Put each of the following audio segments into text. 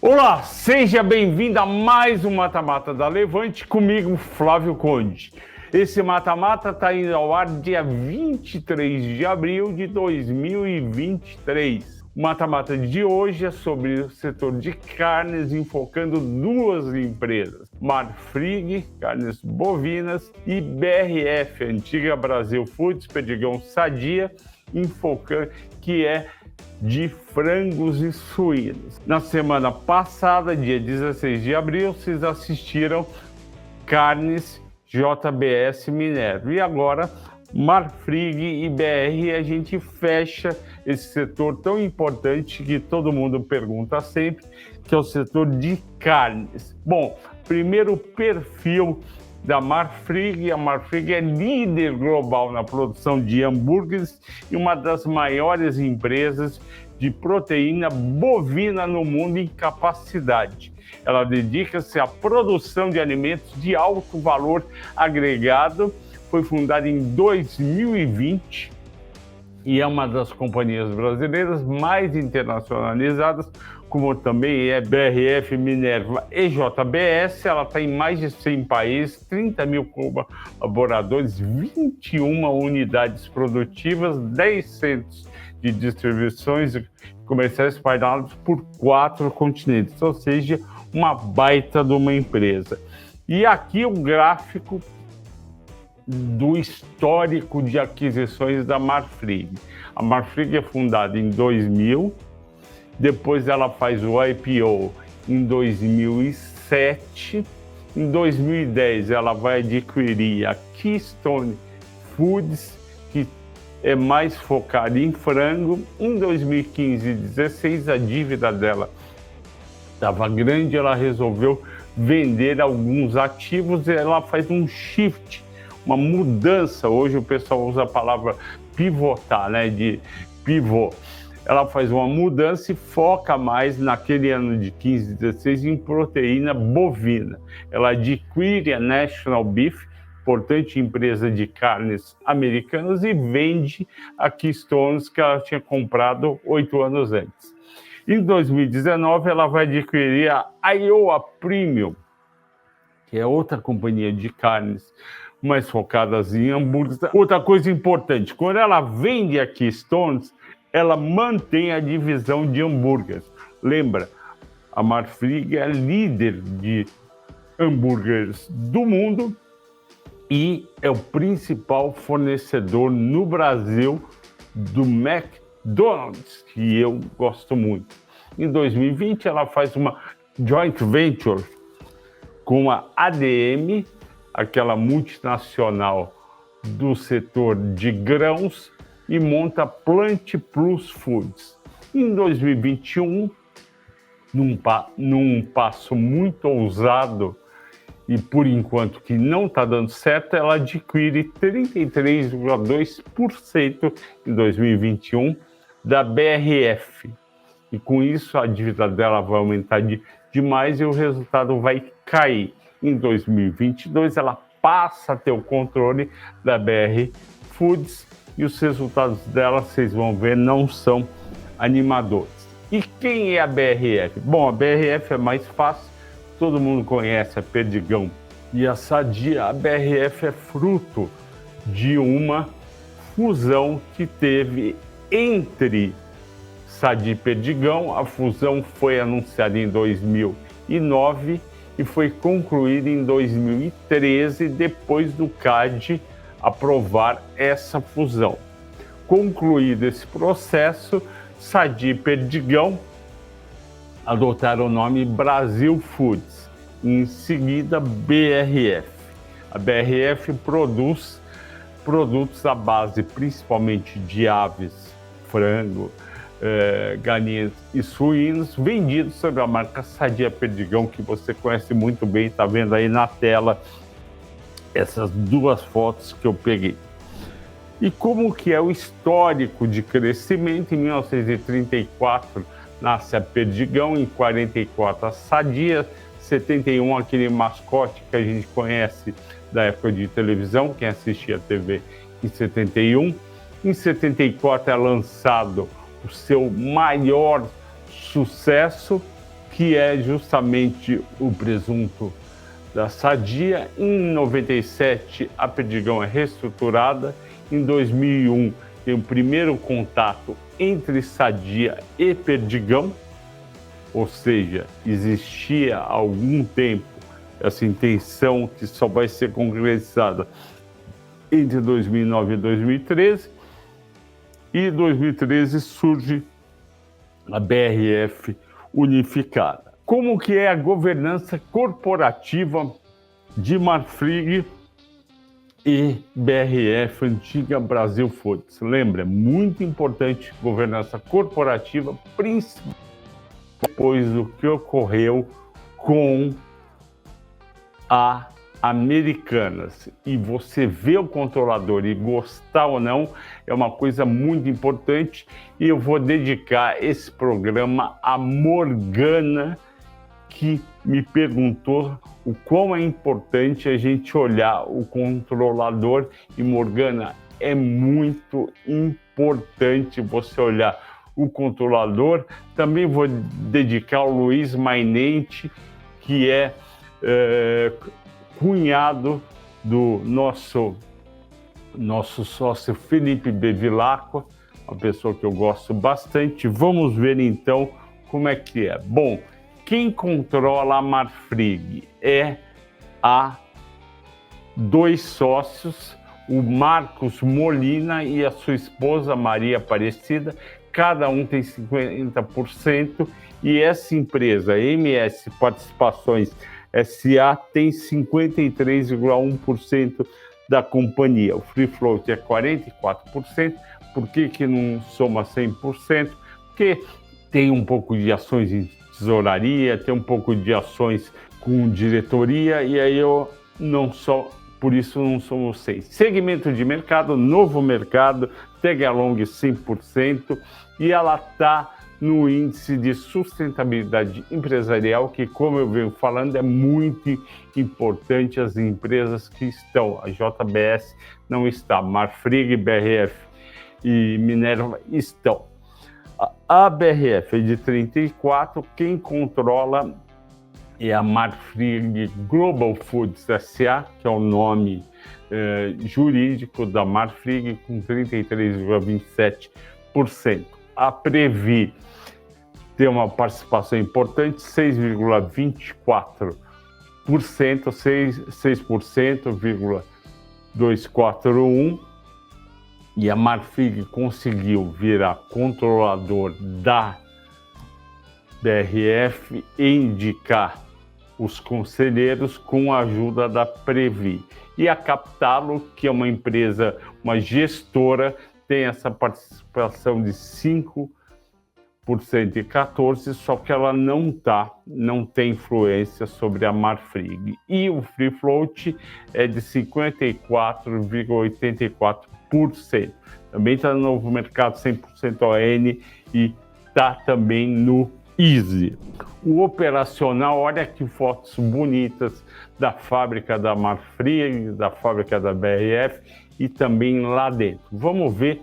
Olá, seja bem-vindo a mais um Mata-Mata da Levante, comigo, Flávio Conde. Esse Mata-Mata está indo ao ar dia 23 de abril de 2023. O Mata-Mata de hoje é sobre o setor de carnes, enfocando duas empresas, Marfrig, carnes bovinas, e BRF, antiga Brasil Foods, Perdigão Sadia, enfocando, que é de frangos e suínos. Na semana passada, dia 16 de abril, vocês assistiram Carnes JBS Minerva. E agora, Marfrig e BR, a gente fecha esse setor tão importante que todo mundo pergunta sempre, que é o setor de carnes. Bom, primeiro perfil da Marfrig. A Marfrig é líder global na produção de hambúrgueres e uma das maiores empresas de proteína bovina no mundo em capacidade. Ela dedica-se à produção de alimentos de alto valor agregado. Foi fundada em 2020 e é uma das companhias brasileiras mais internacionalizadas, como também é BRF, Minerva e JBS. Ela está em mais de 100 países, 30 mil colaboradores, 21 unidades produtivas, 10 centros de distribuições comerciais espalhados por 4 continentes, ou seja, uma baita de uma empresa. E aqui o gráfico do histórico de aquisições da Marfrig. A Marfrig é fundada em 2000, depois ela faz o IPO em 2007, em 2010 ela vai adquirir a Keystone Foods, que é mais focada em frango. Em 2015 e 2016 a dívida dela estava grande, ela resolveu vender alguns ativos e ela faz um shift, uma mudança. Hoje o pessoal usa a palavra pivotar, né, de pivô. Ela faz uma mudança e foca mais naquele ano de 15 e 16 em proteína bovina. Ela adquire a National Beef, importante empresa de carnes americanas, e vende a Keystones, que ela tinha comprado 8 anos antes. Em 2019, ela vai adquirir a Iowa Premium, que é outra companhia de carnes mais focadas em hambúrgueres. Outra coisa importante, quando ela vende a Keystones, ela mantém a divisão de hambúrgueres. Lembra, a Marfrig é líder de hambúrgueres do mundo e é o principal fornecedor no Brasil do McDonald's, que eu gosto muito. Em 2020, ela faz uma joint venture com a ADM, aquela multinacional do setor de grãos, e monta Plant Plus Foods. Em 2021, num passo muito ousado e por enquanto que não está dando certo, ela adquire 33,2% em 2021 da BRF. E com isso a dívida dela vai aumentar demais e o resultado vai cair. Em 2022 ela passa a ter o controle da BR Foods e os resultados dela, vocês vão ver, não são animadores. E quem é a BRF? Bom, a BRF é mais fácil, todo mundo conhece a Perdigão e a Sadia. A BRF é fruto de uma fusão que teve entre Sadia e Perdigão. A fusão foi anunciada em 2009 e foi concluída em 2013, depois do CAD aprovar essa fusão. Concluído esse processo, Sadia e Perdigão adotaram o nome Brasil Foods, em seguida BRF. A BRF produz produtos à base principalmente de aves, frango, galinhas e suínos, vendidos sob a marca Sadia Perdigão, que você conhece muito bem, está vendo aí na tela essas duas fotos que eu peguei. E como que é o histórico de crescimento? Em 1934 nasce a Perdigão, em 44 a Sadia, 71 aquele mascote que a gente conhece da época de televisão, quem assistia a TV em 71. Em 74 é lançado o seu maior sucesso, que é justamente o presunto da Sadia. Em 97, a Perdigão é reestruturada. Em 2001, tem o primeiro contato entre Sadia e Perdigão, ou seja, existia há algum tempo essa intenção que só vai ser concretizada entre 2009 e 2013. E em 2013 surge a BRF unificada. Como que é a governança corporativa de Marfrig e BRF, antiga Brasil Foods? Lembra, é muito importante governança corporativa, principalmente depois do que ocorreu com a Americanas. E você ver o controlador e gostar ou não é uma coisa muito importante, e eu vou dedicar esse programa a Morgana, que me perguntou o quão é importante a gente olhar o controlador. E Morgana, é muito importante você olhar o controlador. Também vou dedicar ao Luiz Mainente, que é cunhado do nosso sócio Felipe Bevilacqua, uma pessoa que eu gosto bastante. Vamos ver então como é que é. Bom, quem controla a Marfrig é a dois sócios, o Marcos Molina e a sua esposa Maria Aparecida. Cada um tem 50%, e essa empresa, MS Participações SA, tem 53,1% da companhia. O free float é 44%. Por que não soma 100%? Porque tem um pouco de ações em tesouraria, tem um pouco de ações com diretoria, e aí eu não sou, por isso não somos 6. Segmento de mercado, novo mercado, tag along 100%, e ela está no índice de sustentabilidade empresarial, que, como eu venho falando, é muito importante. As empresas que estão, a JBS não está, Marfrig, BRF e Minerva estão. A BRF é de 34, quem controla é a Marfrig Global Foods SA, que é o nome jurídico da Marfrig, com 33,27%. A Previ tem uma participação importante, 6,24%, 6%,241%, e a Marfrig conseguiu virar controlador da BRF e indicar os conselheiros com a ajuda da Previ. E a Captalo, que é uma empresa, uma gestora, tem essa participação de 5% e 14%, só que ela não tem influência sobre a Marfrig. E o free float é de 54,84%. Também está no novo mercado, 100% ON, e está também no Easy. O operacional, olha que fotos bonitas da fábrica da Marfrig, da fábrica da BRF e também lá dentro. Vamos ver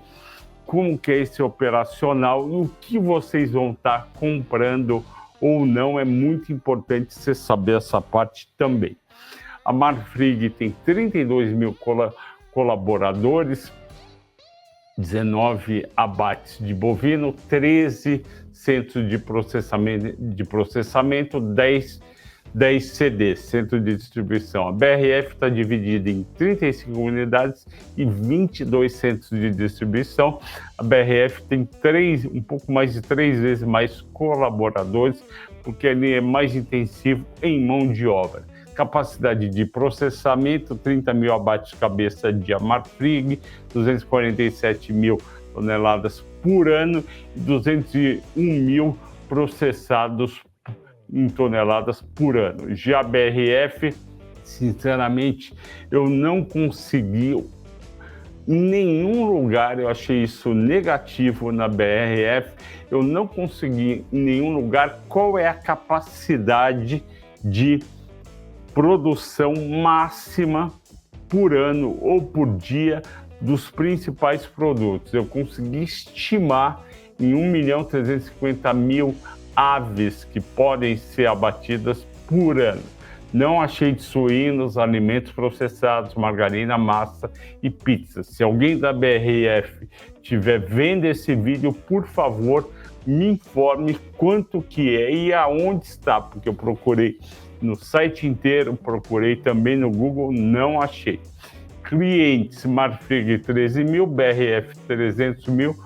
como que é esse operacional e o que vocês vão estar comprando ou não. É muito importante você saber essa parte também. A Marfrig tem 32 mil colaboradores, 19 abates de bovino, 13 centros de processamento, 10 CDs, centro de distribuição. A BRF está dividida em 35 unidades e 22 centros de distribuição. A BRF tem um pouco mais de 3 vezes mais colaboradores, porque ele é mais intensivo em mão de obra. Capacidade de processamento, 30 mil abates cabeça de Marfrig, 247 mil toneladas por ano e 201 mil processados em toneladas por ano. Já a BRF, sinceramente, eu não consegui em nenhum lugar, eu achei isso negativo na BRF, eu não consegui em nenhum lugar qual é a capacidade de produção máxima por ano ou por dia dos principais produtos. Eu consegui estimar em 1.350.000 aves que podem ser abatidas por ano. Não achei de suínos, alimentos processados, margarina, massa e pizza. Se alguém da BRF estiver vendo esse vídeo, por favor, me informe quanto que é e aonde está, porque eu procurei no site inteiro, procurei também no Google, não achei. Clientes, Marfrig 13 mil, BRF 300 mil.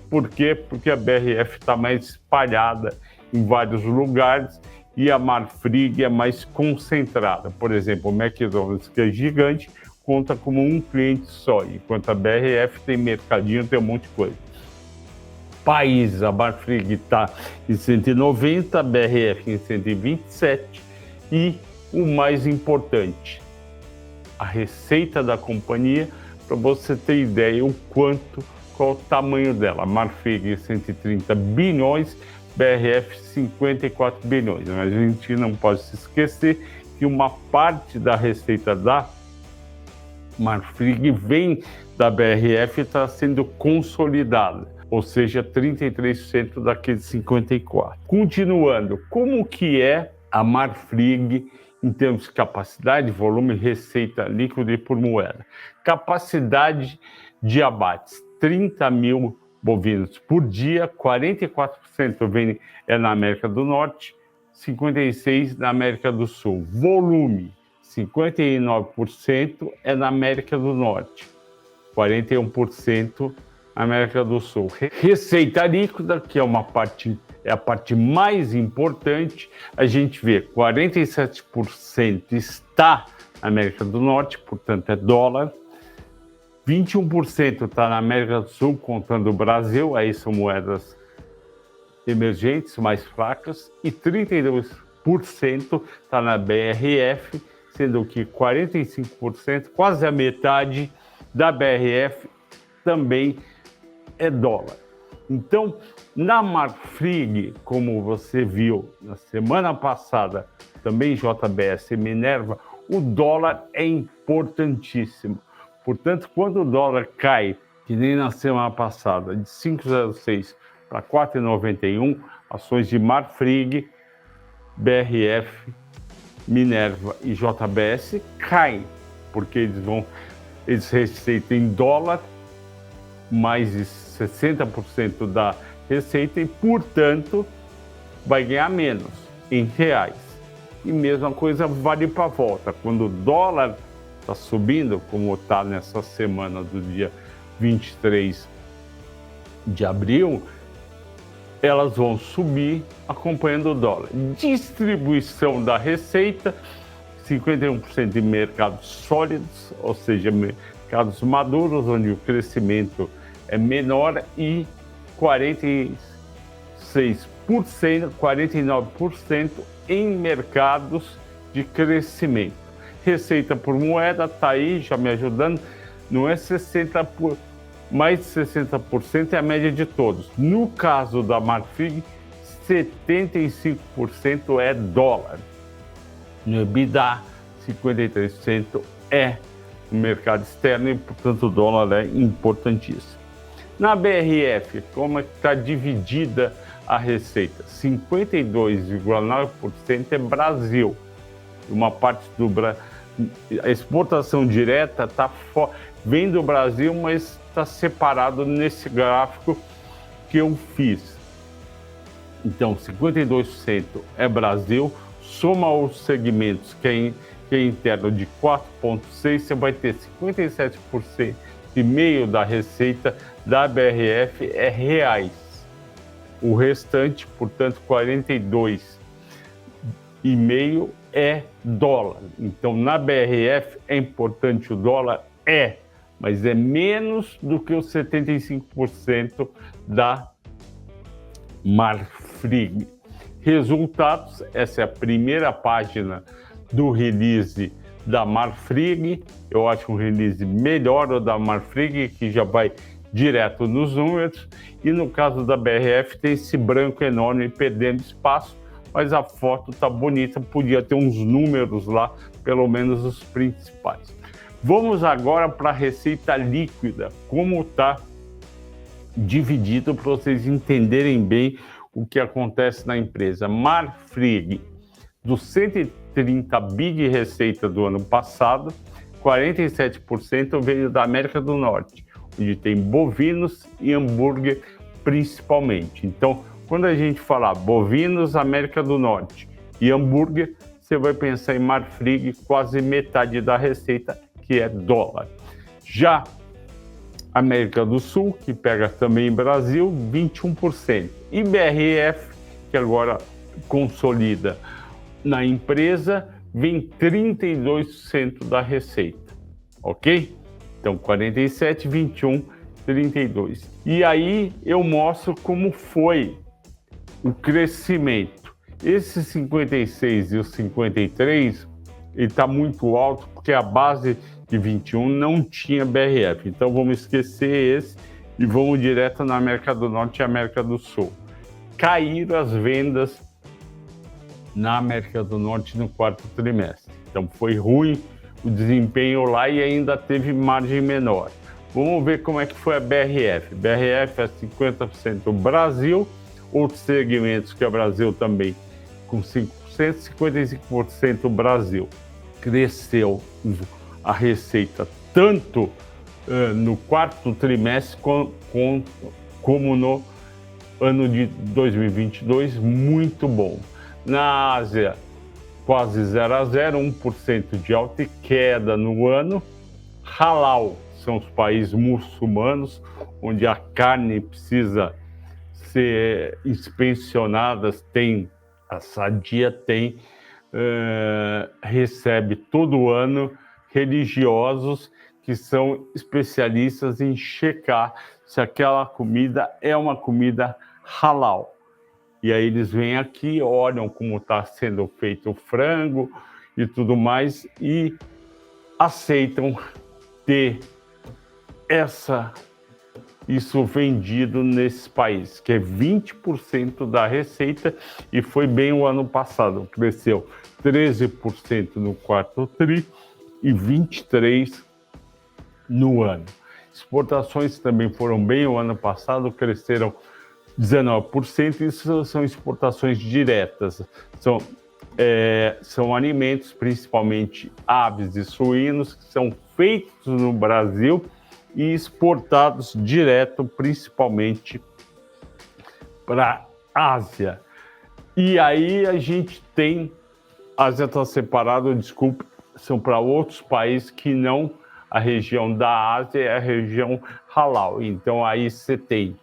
Por quê? Porque a BRF está mais espalhada em vários lugares e a Marfrig é mais concentrada. Por exemplo, o McDonald's, que é gigante, conta como um cliente só, enquanto a BRF tem mercadinho, tem um monte de coisa. País, a Marfrig está em 190, a BRF em 127 e o mais importante, a receita da companhia, para você ter ideia o quanto, qual o tamanho dela. Marfrig 130 bilhões, BRF 54 bilhões, mas a gente não pode se esquecer que uma parte da receita da Marfrig vem da BRF e está sendo consolidada, ou seja, 33% daqueles 54%. Continuando, como que é a Marfrig em termos de capacidade, volume, receita líquida e por moeda? Capacidade de abates, 30 mil bovinos por dia, 44% vem na América do Norte, 56% na América do Sul. Volume, 59% é na América do Norte, 41% na América do Sul. Receita líquida, que é a parte mais importante, a gente vê 47% está na América do Norte, portanto é dólar, 21% está na América do Sul, contando o Brasil, aí são moedas emergentes, mais fracas, e 32% está na BRF, sendo que 45%, quase a metade da BRF também é dólar. Então, na Marfrig, como você viu na semana passada, também JBS e Minerva, o dólar é importantíssimo. Portanto, quando o dólar cai, que nem na semana passada, de 5,06 para 4,91, ações de Marfrig, BRF, Minerva e JBS caem, porque eles receitam em dólar, mais de 60% da receita e, portanto, vai ganhar menos em reais. E mesma coisa vale para a volta. Quando o dólar está subindo, como está nessa semana do dia 23 de abril, elas vão subir acompanhando o dólar. Distribuição da receita, 51% de mercados sólidos, ou seja, mercados maduros, onde o crescimento é menor, e 49% em mercados de crescimento. Receita por moeda está aí, já me ajudando, não é 60%, mais de 60% é a média de todos. No caso da Marfrig, 75% é dólar. No EBITDA, 53% é o mercado externo e, portanto, o dólar é importantíssimo. Na BRF, como é que está dividida a receita? 52,9% é Brasil. Uma parte do Brasil, a exportação direta vem do Brasil, mas está separado nesse gráfico que eu fiz. Então, 52% é Brasil, soma os segmentos que é interno de 4,6%, você vai ter 57% e meio da receita da BRF é reais. O restante, portanto, 42,5% é dólar. Então, na BRF é importante o dólar? É, mas é menos do que os 75% da Marfrig. Resultados, essa é a primeira página do release da Marfrig. Eu acho um release melhor o da Marfrig, que já vai direto nos números, e no caso da BRF tem esse branco enorme perdendo espaço, mas a foto tá bonita, podia ter uns números lá, pelo menos os principais. Vamos agora para a receita líquida, como está dividido, para vocês entenderem bem o que acontece na empresa. Marfrig, dos 130 bi de receita do ano passado, 47% veio da América do Norte, onde tem bovinos e hambúrguer principalmente. Então, quando a gente falar bovinos, América do Norte e hambúrguer, você vai pensar em Marfrig, quase metade da receita, que é dólar. Já América do Sul, que pega também Brasil, 21%. E BRF, que agora consolida na empresa, vem 32% da receita, ok? Então, 47, 21, 32. E aí eu mostro como foi o crescimento. Esse 56 e o 53, ele está muito alto, porque a base de 21 não tinha BRF. Então, vamos esquecer esse e vamos direto na América do Norte e América do Sul. Caíram as vendas na América do Norte no quarto trimestre. Então, foi ruim o desempenho lá e ainda teve margem menor. Vamos ver como é que foi a BRF. BRF é 50% Brasil, outros segmentos que é Brasil também com 5%, 55% Brasil. Cresceu a receita tanto no quarto trimestre como no ano de 2022, muito bom. Na Ásia, quase 0 a 0, 1% de alta e queda no ano. Halal são os países muçulmanos, onde a carne precisa ser inspecionada, a Sadia recebe todo ano religiosos que são especialistas em checar se aquela comida é uma comida halal. E aí eles vêm aqui, olham como está sendo feito o frango e tudo mais e aceitam ter isso vendido nesses países, que é 20% da receita e foi bem o ano passado, cresceu 13% no quarto tri e 23% no ano. Exportações também foram bem o ano passado, cresceram 19%, isso são exportações diretas, são alimentos, principalmente aves e suínos, que são feitos no Brasil e exportados direto, principalmente para a Ásia. E aí a gente tem, a Ásia está separada, desculpe, são para outros países que não a região da Ásia, é a região halal. Então aí você tem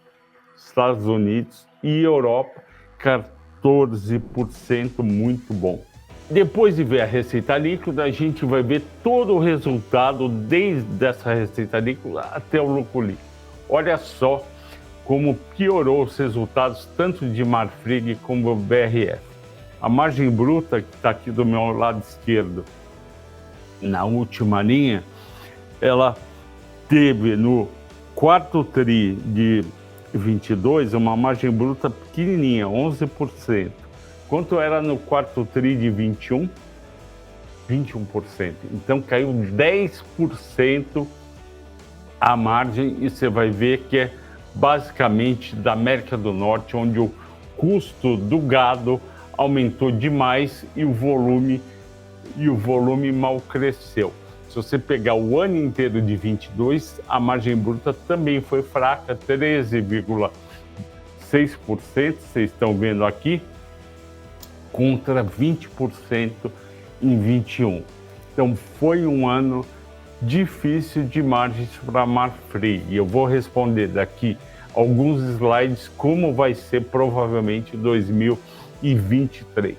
Estados Unidos e Europa, 14%, muito bom. Depois de ver a receita líquida, a gente vai ver todo o resultado desde essa receita líquida até o lucro líquido. Olha só como piorou os resultados tanto de Marfrig como BRF. A margem bruta, que está aqui do meu lado esquerdo, na última linha, ela teve no quarto tri de 22 uma margem bruta pequenininha, 11%. Quanto era no quarto tri de 21? 21%. Então caiu 10% a margem e você vai ver que é basicamente da América do Norte, onde o custo do gado aumentou demais e o volume mal cresceu. Se você pegar o ano inteiro de 22, a margem bruta também foi fraca, 13,6%, vocês estão vendo aqui, contra 20% em 21. Então foi um ano difícil de margens para a Marfrig. E eu vou responder daqui alguns slides como vai ser provavelmente 2023.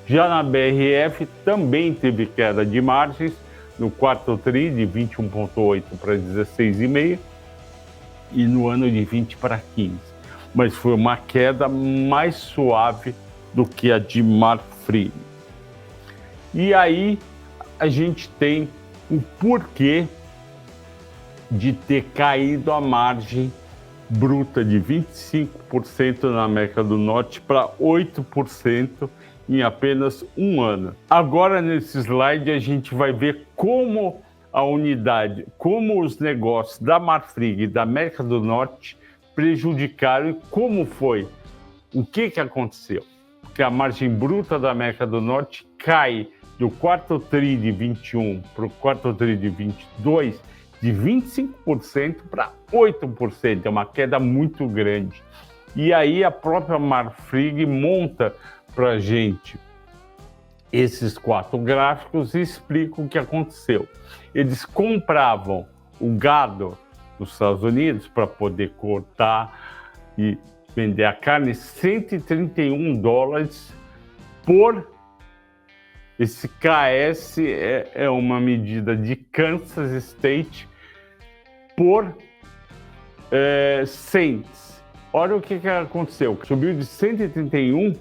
Já na BRF também teve queda de margens no quarto tri de 21,8 para 16,5 e no ano de 20 para 15. Mas foi uma queda mais suave do que a de Marfrig. E aí a gente tem o porquê de ter caído a margem bruta de 25% na América do Norte para 8% em apenas um ano. Agora nesse slide a gente vai ver como a unidade, como os negócios da Marfrig e da América do Norte prejudicaram e como foi O que aconteceu? Porque a margem bruta da América do Norte cai do quarto tri de 21 para o quarto tri de 22 de 25% para 8%. É uma queda muito grande. E aí a própria Marfrig monta para a gente esses 4 gráficos e explica o que aconteceu. Eles compravam o gado nos Estados Unidos para poder cortar e vender a carne $131 por... Esse KS é uma medida de Kansas State por cents. Olha o que aconteceu. Subiu de 131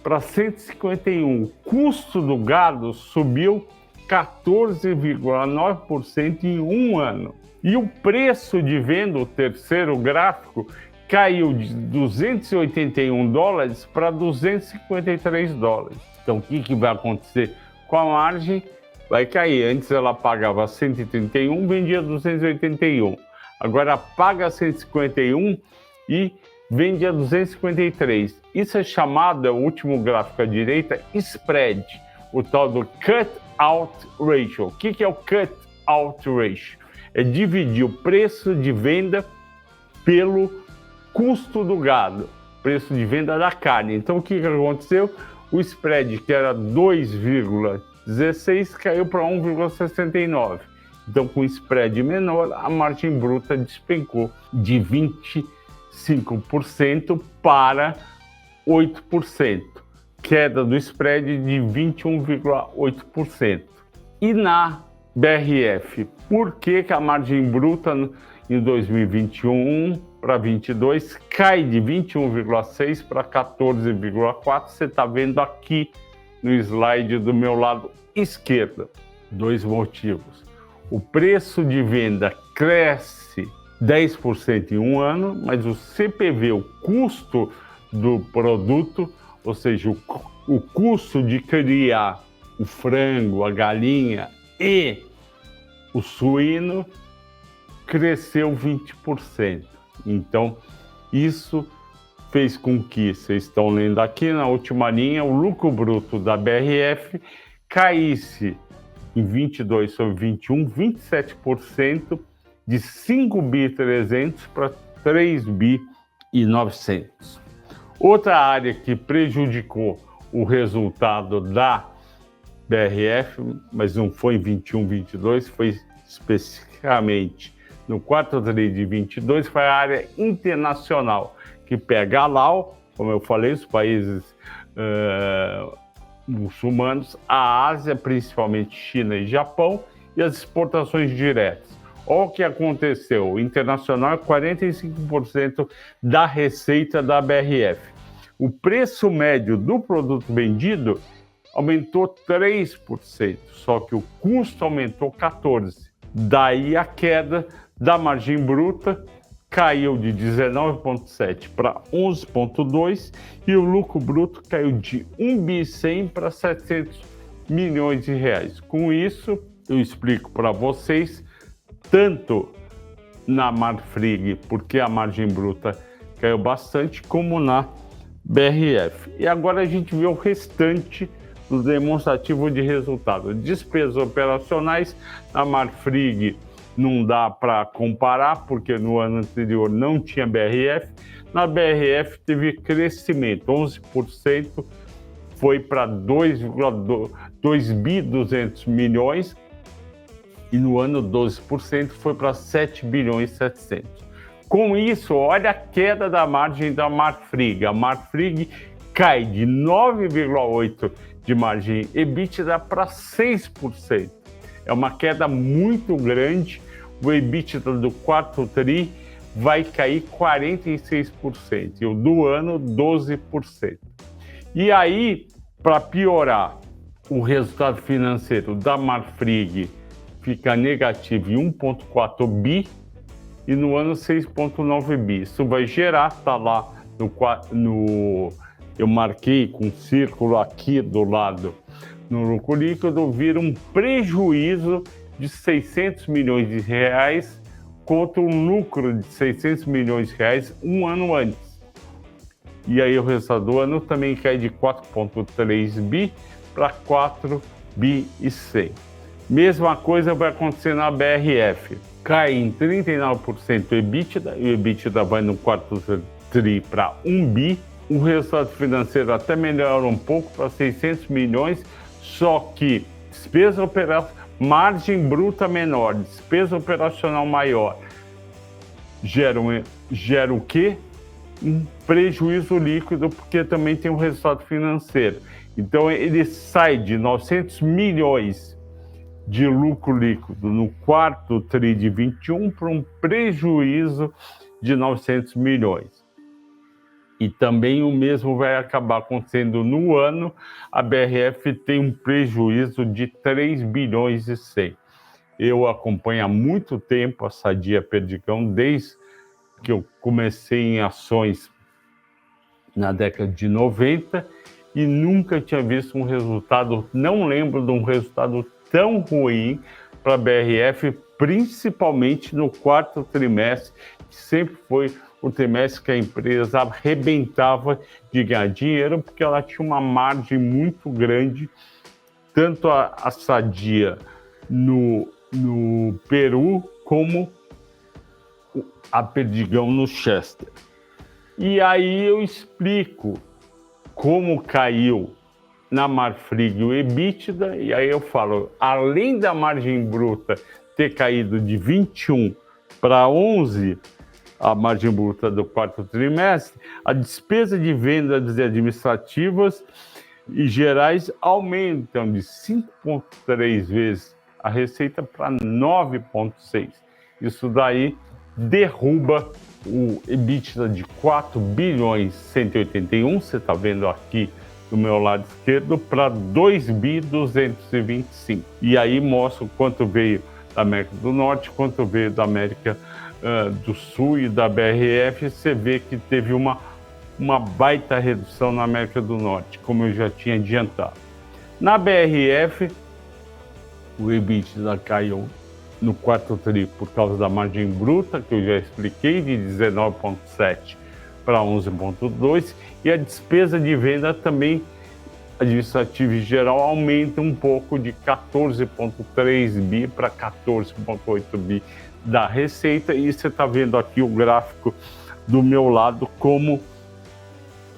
para 151. O custo do gado subiu 14,9% em um ano. E o preço de venda, o terceiro gráfico, caiu de $281 para $253. Então, o que vai acontecer com a margem? Vai cair. Antes ela pagava 131, vendia 281. Agora paga 151 e vende a 253. Isso é chamado, o último gráfico à direita, spread, o tal do cut-out ratio. O que é o cut-out ratio? É dividir o preço de venda pelo custo do gado, preço de venda da carne. Então, o que aconteceu? O spread, que era 2,16, caiu para 1,69. Então, com spread menor, a margem bruta despencou de 25% para 8%. Queda do spread de 21,8%. E na BRF, por que a margem bruta em 2021 para 22 cai de 21,6 para 14,4? Você está vendo aqui no slide do meu lado esquerdo. 2 motivos. O preço de venda cresce 10% em um ano, mas o CPV, o custo do produto, ou seja, o custo de criar o frango, a galinha e o suíno, cresceu 20%. Então, isso fez com que, vocês estão lendo aqui na última linha, o lucro bruto da BRF caísse em 22 sobre 21, 27%, de 5.300 para 3.900. Outra área que prejudicou o resultado da BRF, mas não foi em 21, 22, foi especificamente no quarto tri de 22, foi a área internacional, que pega a Laos, como eu falei, os países muçulmanos, a Ásia, principalmente China e Japão, e as exportações diretas. Olha o que aconteceu, o internacional é 45% da receita da BRF. O preço médio do produto vendido aumentou 3%, só que o custo aumentou 14%. Daí a queda da margem bruta caiu de 19,7 para 11,2 e o lucro bruto caiu de 1.100 para 700 milhões de reais. Com isso, eu explico para vocês, tanto na Marfrig, porque a margem bruta caiu bastante, como na BRF. E agora a gente vê o restante do demonstrativo de resultado. Despesas operacionais, na Marfrig não dá para comparar, porque no ano anterior não tinha BRF. Na BRF teve crescimento, 11%, foi para 2.200 milhões, e no ano 12% foi para 7 bilhões 700. Com isso, olha a queda da margem da Marfrig. A Marfrig cai de 9,8% de margem EBITDA para 6%. É uma queda muito grande. O EBITDA do quarto tri vai cair 46% e o do ano 12%. E aí, para piorar, o resultado financeiro da Marfrig fica negativo em 1,4 bi e no ano 6,9 bi. Isso vai gerar, está lá eu marquei com um círculo aqui do lado no lucro líquido, vira um prejuízo de 600 milhões de reais contra um lucro de 600 milhões de reais um ano antes. e aí o resultado do ano também cai de 4,3 bi para 4 bi e 100. Mesma coisa vai acontecer na BRF. Cai em 39% o EBITDA, e o EBITDA vai no quarto tri para 1 bi. O resultado financeiro até melhora um pouco para 600 milhões, só que despesa operacional, margem bruta menor, despesa operacional maior, gera o quê? Um prejuízo líquido, porque também tem um resultado financeiro. Então ele sai de 900 milhões de lucro líquido no quarto tri de 21 para um prejuízo de 900 milhões. E também o mesmo vai acabar acontecendo no ano. A BRF tem um prejuízo de 3 bilhões e 100. Eu acompanho há muito tempo a Sadia Perdigão, desde que eu comecei em ações na década de 90, e nunca tinha visto um resultado, não lembro de um resultado tão ruim para a BRF, principalmente no quarto trimestre, que sempre foi o trimestre que a empresa arrebentava de ganhar dinheiro, porque ela tinha uma margem muito grande, tanto a Sadia no Peru, como a Perdigão no Chester. E aí eu explico como caiu na Marfrig o EBITDA, e aí eu falo, além da margem bruta ter caído de 21 para 11, a margem bruta do quarto trimestre, a despesa de vendas administrativas e gerais aumentam de 5,3 vezes a receita para 9,6. Isso daí derruba o EBITDA de 4 bilhões 181, você está vendo aqui do meu lado esquerdo, para 2 bi 225. E aí mostra quanto veio da América do Norte, quanto veio da América do Sul e da BRF. Você vê que teve uma baita redução na América do Norte, como eu já tinha adiantado. Na BRF, o EBITDA caiu no quarto tri por causa da margem bruta, que eu já expliquei, de 19,7 para 11,2, e a despesa de venda também administrativa e geral aumenta um pouco, de 14,3 bi para 14,8 bi da receita. E você está vendo aqui o gráfico do meu lado, como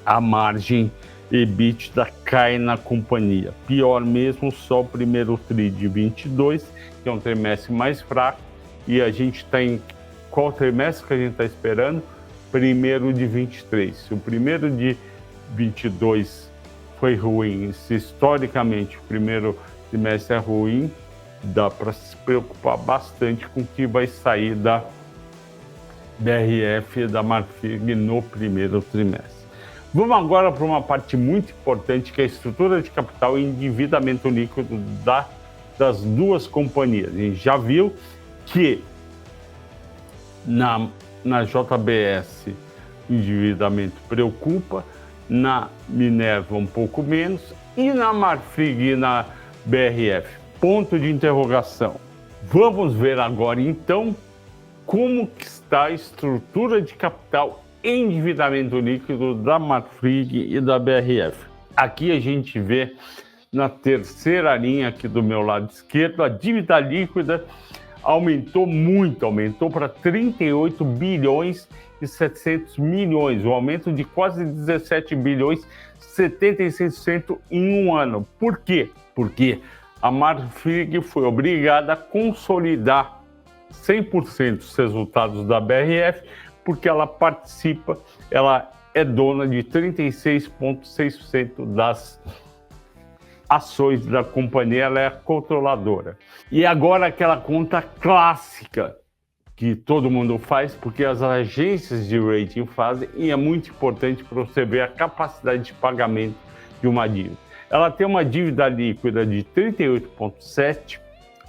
a margem EBITDA cai na companhia. Pior mesmo, só o primeiro tri de 22, que é um trimestre mais fraco, e a gente está em qual trimestre que a gente está esperando? Primeiro de 23. Se o primeiro de 22 foi ruim, se historicamente o primeiro trimestre é ruim, dá para se preocupar bastante com o que vai sair da BRF e da Marfrig no primeiro trimestre. Vamos agora para uma parte muito importante, que é a estrutura de capital e endividamento líquido das duas companhias. A gente já viu que na JBS o endividamento preocupa, na Minerva um pouco menos, e na Marfrig e na BRF, ponto de interrogação. Vamos ver agora então como que está a estrutura de capital e endividamento líquido da Marfrig e da BRF. Aqui a gente vê na terceira linha aqui do meu lado esquerdo, a dívida líquida aumentou muito, aumentou para 38 bilhões e 700 milhões, um aumento de quase 17 bilhões, 76% em um ano. Por quê? Porque a Marfrig foi obrigada a consolidar 100% dos resultados da BRF, porque ela participa, ela é dona de 36,6% das ações da companhia, ela é a controladora. E agora aquela conta clássica que todo mundo faz, porque as agências de rating fazem, e é muito importante para você ver a capacidade de pagamento de uma dívida. Ela tem uma dívida líquida de 38,7,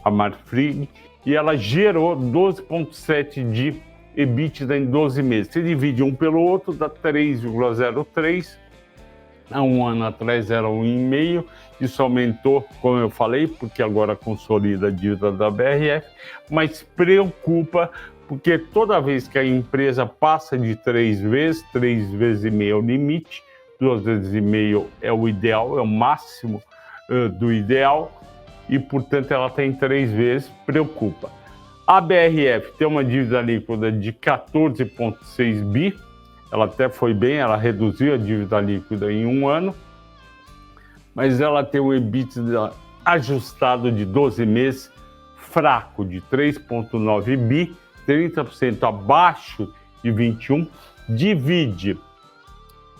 a Marfrig, e ela gerou 12,7 de EBITDA em 12 meses. Se divide um pelo outro, dá 3,03. Há um ano atrás era 1,5. Isso aumentou, como eu falei, porque agora consolida a dívida da BRF, mas preocupa porque toda vez que a empresa passa de 3 vezes e meio é o limite, 2 vezes e meio é o ideal, é o máximo do ideal, e portanto ela tem 3 vezes, preocupa. A BRF tem uma dívida líquida de 14,6 bi, ela até foi bem, ela reduziu a dívida líquida em um ano, mas ela tem um EBITDA ajustado de 12 meses, fraco, de 3,9 bi, 30% abaixo de 21, divide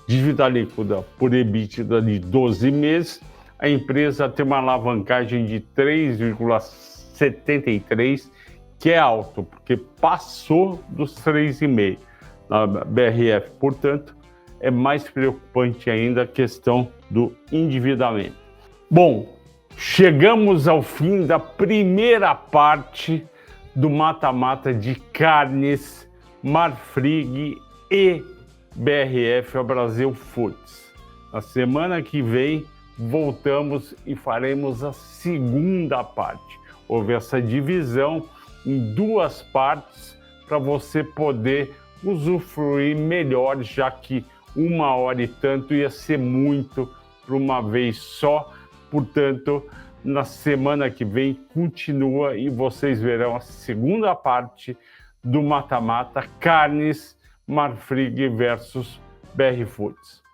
dívida líquida por EBITDA de 12 meses, a empresa tem uma alavancagem de 3,73, que é alto, porque passou dos 3,5. Na BRF, portanto, é mais preocupante ainda a questão do endividamento. Bom, chegamos ao fim da primeira parte do mata-mata de carnes, Marfrig e BRF Brasil Foods. Na semana que vem, voltamos e faremos a segunda parte. Houve essa divisão em duas partes para você poder usufruir melhor, já que 1 hora e tanto ia ser muito para uma vez só. Portanto, na semana que vem continua e vocês verão a segunda parte do mata-mata carnes Marfrig versus BR Foods.